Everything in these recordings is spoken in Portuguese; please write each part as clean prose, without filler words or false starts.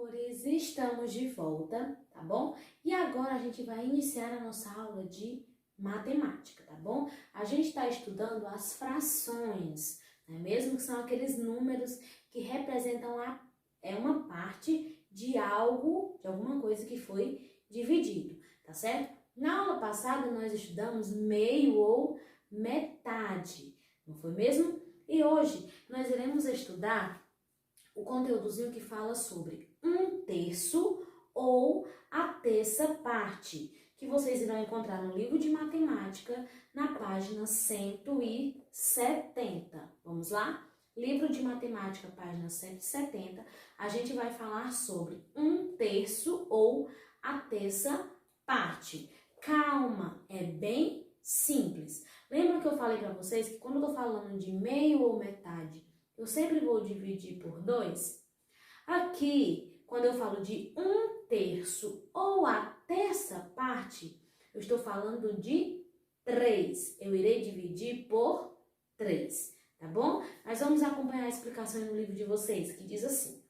amores, estamos de volta, tá bom? E agora a gente vai iniciar a nossa aula de matemática, tá bom? A gente está estudando as frações, não é mesmo? Que são aqueles números que representam uma parte de algo, de alguma coisa que foi dividido, tá certo? Na aula passada nós estudamos meio ou metade, não foi mesmo? E hoje nós iremos estudar o conteúdozinho que fala sobre 1/3 ou a terça parte, que vocês irão encontrar no livro de matemática, na página 170. Vamos lá? Livro de matemática, página 170, a gente vai falar sobre 1/3 ou a terça parte. Calma, é bem simples. Lembra que eu falei para vocês que quando eu tô falando de meio ou metade, eu sempre vou dividir por 2. Aqui, quando eu falo de 1/3 ou a terça parte, eu estou falando de 3. Eu irei dividir por 3, tá bom? Mas vamos acompanhar a explicação no livro de vocês, que diz assim.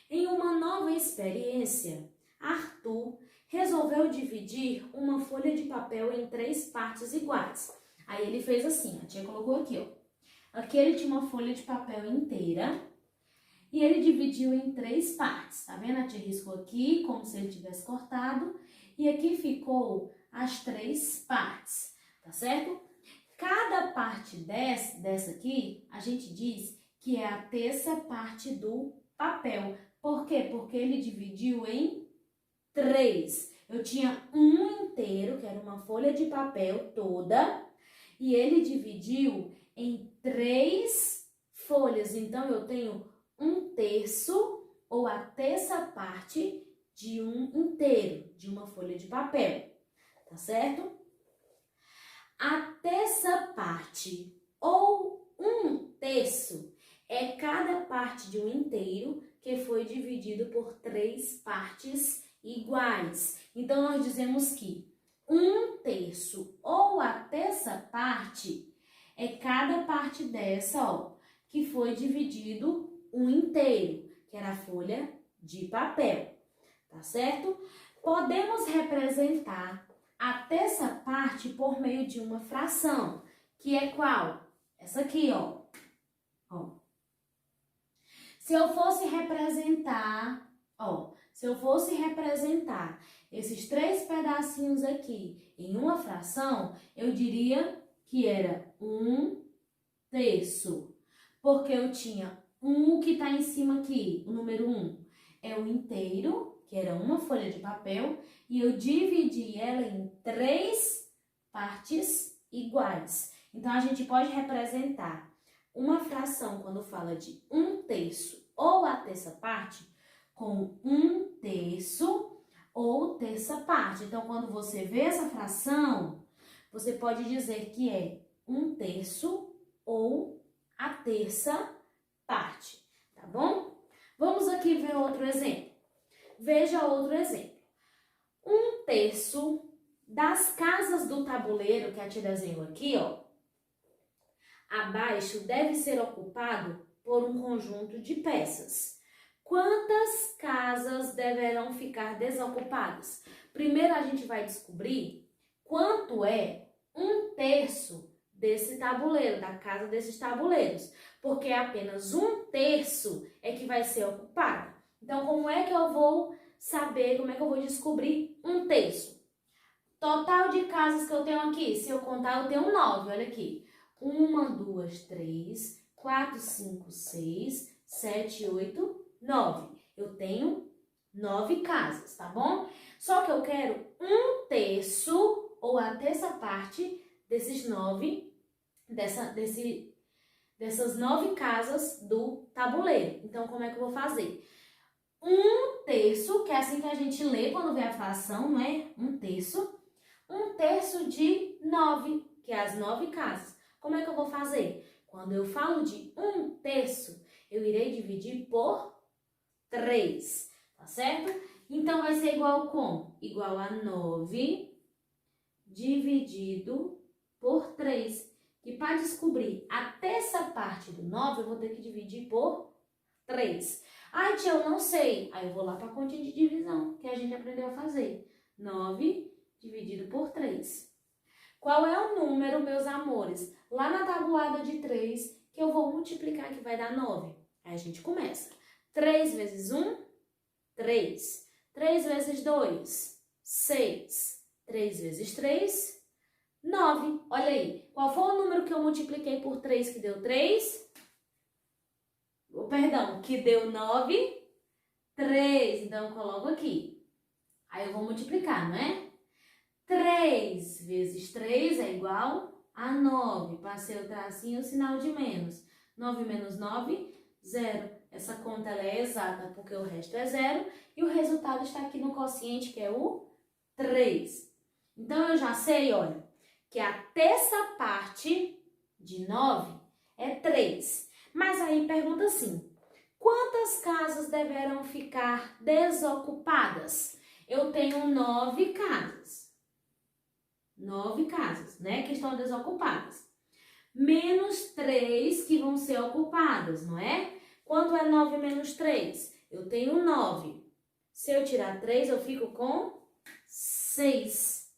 Em uma nova experiência, Arthur resolveu dividir uma folha de papel em 3 partes iguais. Aí ele fez assim, a tia colocou aqui, ó. Aqui ele tinha uma folha de papel inteira e ele dividiu em 3 partes. Tá vendo? A tia riscou aqui como se ele tivesse cortado e aqui ficou as 3 partes, tá certo? Cada parte dessa aqui, a gente diz que é a terça parte do papel. Por quê? Porque ele dividiu em 3. Eu tinha um inteiro, que era uma folha de papel toda, e ele dividiu em 3 folhas. Então, eu tenho 1/3 ou a terça parte de um inteiro, de uma folha de papel, tá certo? A terça parte ou 1/3 é cada parte de um inteiro que foi dividido por 3 partes iguais. Então, nós dizemos que 1/3 ou a terça parte é cada parte dessa, ó, que foi dividido um inteiro, que era a folha de papel, tá certo? Podemos representar a terça parte por meio de uma fração, que é qual? Essa aqui, ó. Se eu fosse representar esses 3 pedacinhos aqui em uma fração, eu diria que era 1/3, porque eu tinha o que está em cima aqui, o número 1, é o inteiro, que era uma folha de papel, e eu dividi ela em 3 partes iguais. Então, a gente pode representar uma fração quando fala de 1/3 ou a terça parte com 1/3 ou terça parte. Então, quando você vê essa fração, você pode dizer que é 1/3 ou a terça parte, tá bom? Vamos aqui ver outro exemplo. Veja outro exemplo. 1/3 das casas do tabuleiro que a tia desenhou aqui, ó, abaixo deve ser ocupado por um conjunto de peças. Quantas casas deverão ficar desocupadas? Primeiro a gente vai descobrir quanto é 1/3 desse tabuleiro, da casa desses tabuleiros, porque apenas 1/3 é que vai ser ocupado. Então, como é que eu vou saber, como é que eu vou descobrir 1/3? Total de casas que eu tenho aqui, se eu contar, eu tenho 9, olha aqui. 1, 2, 3, 4, 5, 6, 7, 8, 9. Eu tenho 9 casas, tá bom? Só que eu quero 1/3 ou a terça parte dessas 9 casas do tabuleiro. Então, como é que eu vou fazer? 1/3, que é assim que a gente lê quando vê a fração, não é? 1/3. 1/3 de 9, que é as 9 casas. Como é que eu vou fazer? Quando eu falo de 1/3, eu irei dividir por 3, tá certo? Então, vai ser igual como? Igual a 9 dividido por 3. E para descobrir a terça parte do 9, eu vou ter que dividir por 3. Ai, tia, eu não sei. Aí eu vou lá para a continha de divisão, que a gente aprendeu a fazer. 9 dividido por 3. Qual é o número, meus amores, lá na tabuada de 3, que eu vou multiplicar, que vai dar 9? Aí a gente começa. 3 vezes 1, 3. 3 vezes 2, 6. 3 vezes 3, 9. Olha aí. Qual foi o número que eu multipliquei por 3 que deu 3? Perdão, que deu 9? 3. Então, eu coloco aqui. Aí eu vou multiplicar, não é? 3 vezes 3 é igual a 9. Passei o tracinho, o sinal de menos. 9 menos 9, 0. Essa conta ela é exata porque o resto é 0. E o resultado está aqui no quociente, que é o 3. Então, eu já sei, olha, que a terça parte de 9 é 3. Mas aí pergunta assim, quantas casas deverão ficar desocupadas? Eu tenho 9 casas. 9 casas, né, que estão desocupadas. Menos 3 que vão ser ocupadas, não é? Quanto é 9 menos 3? Eu tenho 9. Se eu tirar 3, eu fico com 6.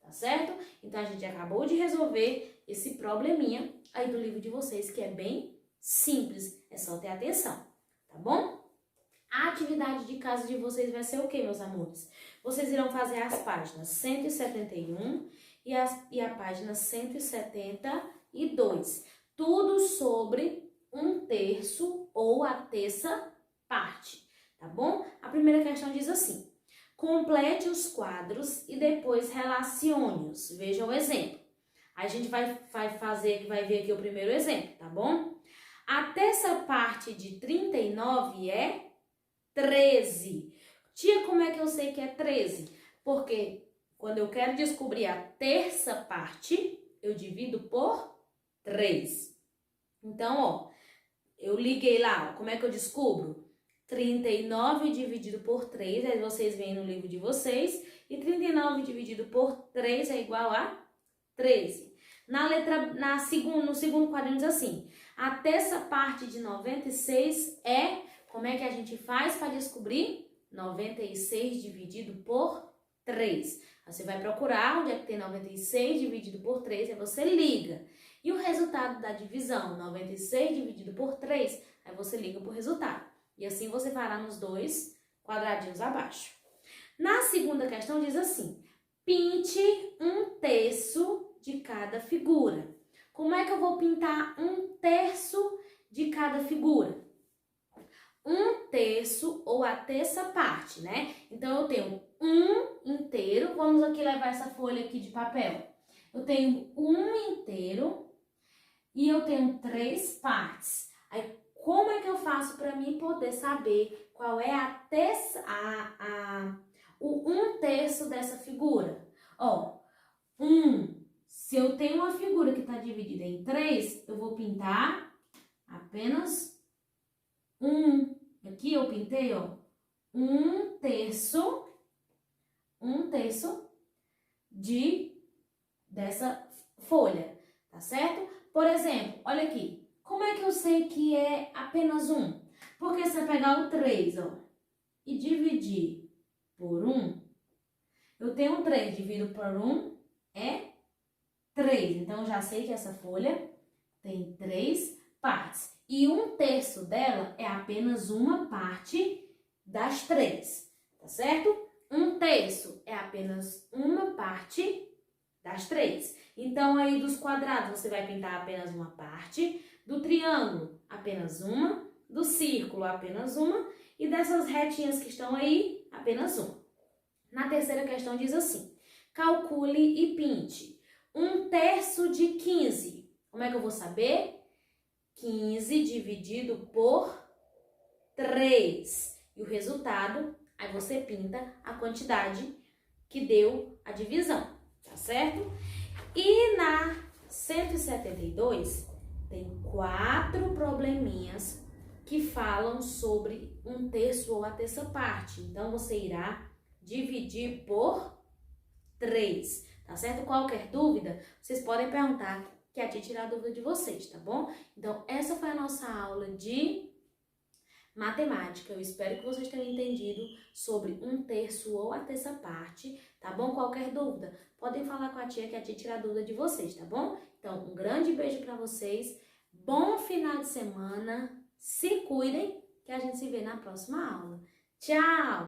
Tá certo? Então, a gente acabou de resolver esse probleminha aí do livro de vocês, que é bem simples. É só ter atenção, tá bom? A atividade de casa de vocês vai ser o quê, meus amores? Vocês irão fazer as páginas 171 e a página 172. Tudo sobre 1/3 ou a terça parte, tá bom? A primeira questão diz assim: complete os quadros e depois relacione-os. Veja o exemplo. A gente vai ver aqui o primeiro exemplo, tá bom? A terça parte de 39 é 13. Tia, como é que eu sei que é 13? Porque quando eu quero descobrir a terça parte, eu divido por 3. Então, ó, eu liguei lá, ó, como é que eu descubro? 39 dividido por 3, aí vocês veem no livro de vocês, e 39 dividido por 3 é igual a 13. No segundo quadrinho diz assim, a terça parte de 96 é, como é que a gente faz para descobrir? 96 dividido por 3. Você vai procurar onde é que tem 96 dividido por 3, aí você liga. E o resultado da divisão, 96 dividido por 3, aí você liga para o resultado. E assim você fará nos dois quadradinhos abaixo. Na segunda questão diz assim, pinte 1/3 de cada figura. Como é que eu vou pintar 1/3 de cada figura? 1/3 ou a terça parte, né? Então, eu tenho 1 inteiro. Vamos aqui levar essa folha aqui de papel. Eu tenho 1 inteiro e eu tenho 3 partes. Aí, como é que eu faço para mim poder saber qual é a terça, o 1/3 dessa figura? Ó, se eu tenho uma figura que está dividida em 3, eu vou pintar apenas 1. Aqui eu pintei, ó, 1/3 dessa folha, tá certo? Por exemplo, olha aqui, como é que eu sei que é apenas 1? Porque se eu pegar o 3, ó, e dividir por 1, eu tenho 3, divido por 1 é 3. Então, eu já sei que essa folha tem 3 partes. E 1/3 dela é apenas uma parte das 3, tá certo? 1/3 é apenas uma parte das 3. Então, aí dos quadrados, você vai pintar apenas uma parte, do triângulo, apenas uma, do círculo, apenas uma, e dessas retinhas que estão aí, apenas uma. Na terceira questão diz assim, calcule e pinte 1/3 de 15. Como é que eu vou saber? 15 dividido por 3. E o resultado, aí você pinta a quantidade que deu a divisão, tá certo? E na 172, tem 4 probleminhas que falam sobre 1/3 ou a terça parte. Então, você irá dividir por 3, tá certo? Qualquer dúvida, vocês podem perguntar, que a tia tirar a dúvida de vocês, tá bom? Então, essa foi a nossa aula de matemática. Eu espero que vocês tenham entendido sobre 1/3 ou a terça parte, tá bom? Qualquer dúvida, podem falar com a tia que a tia tira a dúvida de vocês, tá bom? Então, um grande beijo para vocês, bom final de semana, se cuidem, que a gente se vê na próxima aula. Tchau!